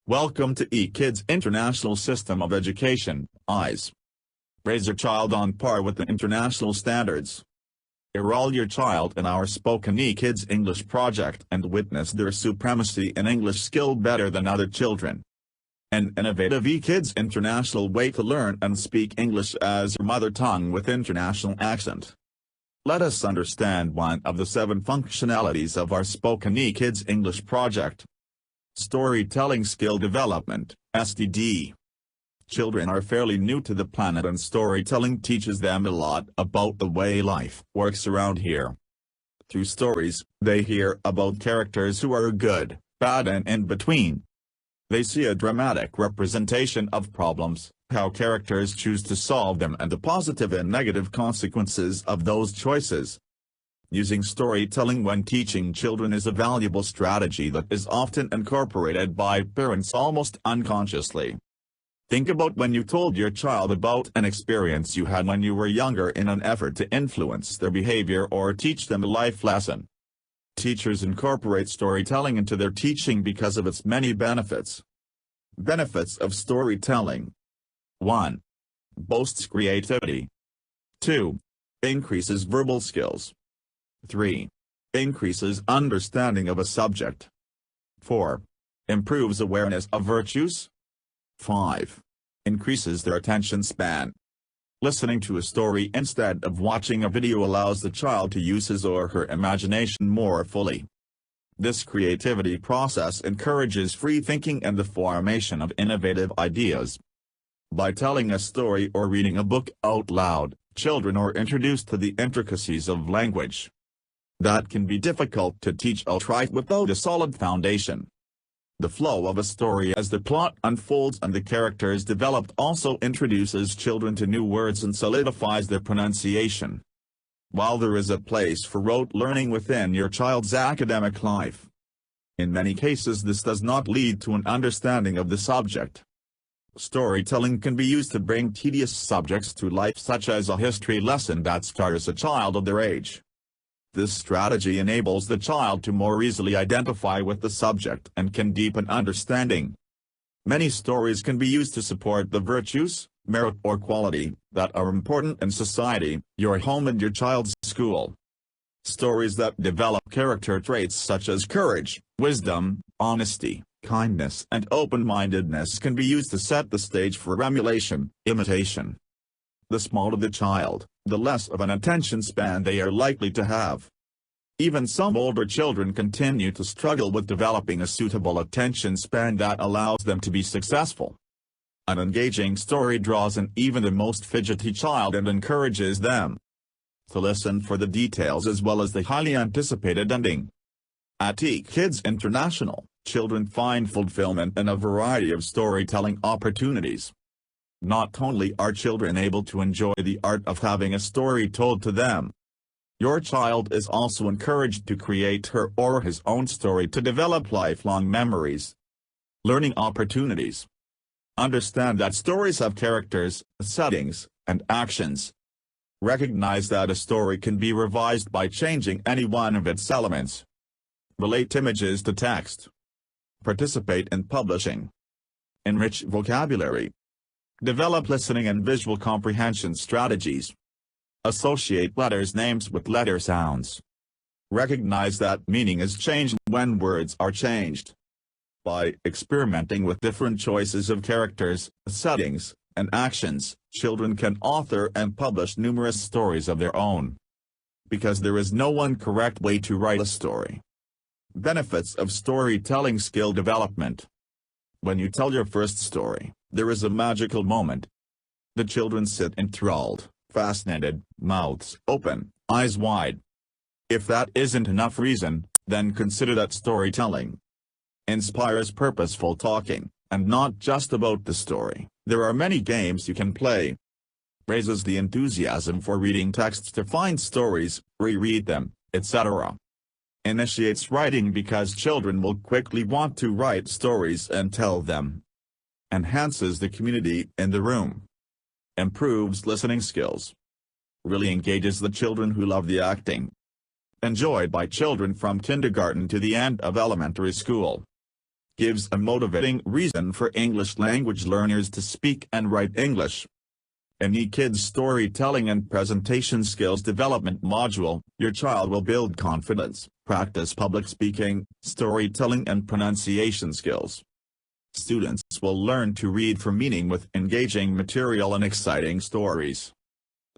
Welcome to eKids International System of Education, EISE. Raise your child on par with the international standards. Enroll your child in our Spoken eKids English project and witness their supremacy in English skill better than other children. An innovative eKids International way to learn and speak English as your mother tongue with international accent. Let us understand one of the 7 functionalities of our Spoken eKids English project. Storytelling Skill Development, STD. Children are fairly new to the planet and storytelling teaches them a lot about the way life works around here. Through stories, they hear about characters who are good, bad and in between. They see a dramatic representation of problems, how characters choose to solve them and the positive and negative consequences of those choices. Using storytelling when teaching children is a valuable strategy that is often incorporated by parents almost unconsciously. Think about when you told your child about an experience you had when you were younger in an effort to influence their behavior or teach them a life lesson. Teachers incorporate storytelling into their teaching because of its many benefits. Benefits of storytelling. 1. Boosts creativity. 2. Increases verbal skills. 3. Increases understanding of a subject. 4. Improves awareness of virtues. 5. Increases their attention span. Listening to a story instead of watching a video allows the child to use his or her imagination more fully. This creativity process encourages free thinking and the formation of innovative ideas. By telling a story or reading a book out loud, children are introduced to the intricacies of language. That can be difficult to teach outright without a solid foundation. The flow of a story as the plot unfolds and the characters developed also introduces children to new words and solidifies their pronunciation. While there is a place for rote learning within your child's academic life, in many cases this does not lead to an understanding of the subject. Storytelling can be used to bring tedious subjects to life, such as a history lesson that startles a child of their age. This strategy enables the child to more easily identify with the subject and can deepen understanding. Many stories can be used to support the virtues, merit or quality, that are important in society, your home and your child's school. Stories that develop character traits such as courage, wisdom, honesty, kindness and open-mindedness can be used to set the stage for emulation, imitation. The smaller the child, the less of an attention span they are likely to have. Even some older children continue to struggle with developing a suitable attention span that allows them to be successful. An engaging story draws in even the most fidgety child and encourages them to listen for the details as well as the highly anticipated ending. At eKids International, children find fulfillment in a variety of storytelling opportunities. Not only are children able to enjoy the art of having a story told to them, your child is also encouraged to create her or his own story to develop lifelong memories. Learning opportunities. Understand that stories have characters, settings, and actions. Recognize that a story can be revised by changing any one of its elements. Relate images to text. Participate in publishing. Enrich vocabulary. Develop listening and visual comprehension strategies. Associate letters' names with letter sounds. Recognize that meaning is changed when words are changed. By experimenting with different choices of characters, settings, and actions, children can author and publish numerous stories of their own. Because there is no one correct way to write a story. Benefits of storytelling skill development. When you tell your first story, there is a magical moment. The children sit enthralled, fascinated, mouths open, eyes wide. If that isn't enough reason, then consider that storytelling inspires purposeful talking, and not just about the story. There are many games you can play. Raises the enthusiasm for reading texts to find stories, reread them, etc. Initiates writing because children will quickly want to write stories and tell them. Enhances the community in the room. Improves listening skills. Really engages the children who love the acting. Enjoyed by children from kindergarten to the end of elementary school. gives a motivating reason for English language learners to speak and write English. In eKids Storytelling and Presentation Skills Development module, your child will build confidence, practice public speaking, storytelling and pronunciation skills. Students will learn to read for meaning with engaging material and exciting stories.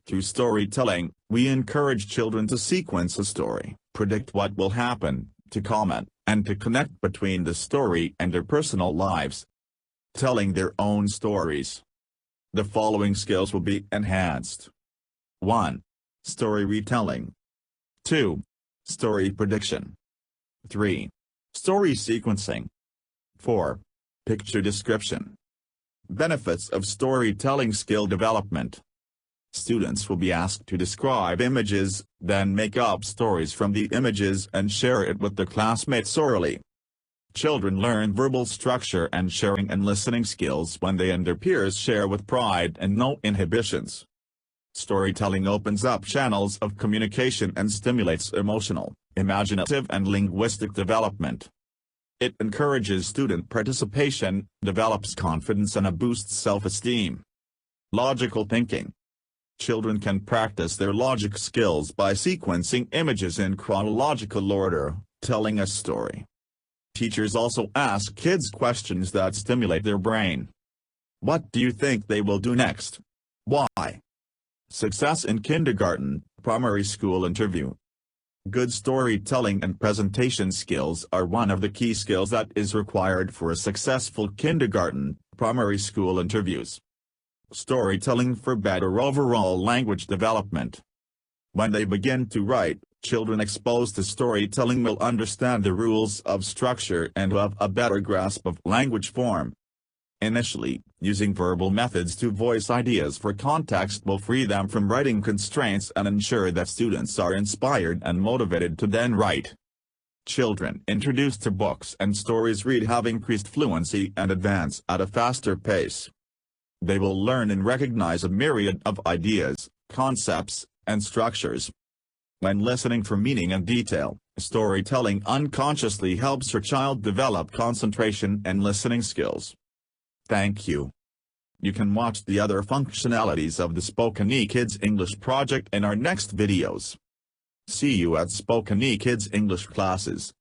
Through storytelling, we encourage children to sequence a story, predict what will happen, to comment, and to connect between the story and their personal lives. Telling their own stories. The following skills will be enhanced. 1. Story retelling. 2. Story prediction. 3. Story sequencing. 4. Picture description. Benefits of storytelling skill development. Students will be asked to describe images, then make up stories from the images and share it with their classmates orally. Children learn verbal structure and sharing and listening skills when they and their peers share with pride and no inhibitions. Storytelling opens up channels of communication and stimulates emotional, imaginative and linguistic development. It encourages student participation, develops confidence and boosts self-esteem. Logical thinking. Children can practice their logic skills by sequencing images in chronological order, telling a story. Teachers also ask kids questions that stimulate their brain. What do you think they will do next? Why? Success in kindergarten, primary school interview. Good storytelling and presentation skills are one of the key skills that is required for a successful kindergarten, primary school interviews. Storytelling for better overall language development. When they begin to write, children exposed to storytelling will understand the rules of structure and have a better grasp of language form. Initially, using verbal methods to voice ideas for context will free them from writing constraints and ensure that students are inspired and motivated to then write. Children introduced to books and stories read have increased fluency and advance at a faster pace. They will learn and recognize a myriad of ideas, concepts, and structures. When listening for meaning and detail, storytelling unconsciously helps your child develop concentration and listening skills. Thank you. You can watch the other functionalities of the Spoken eKids English project in our next videos. See you at Spoken eKids English classes.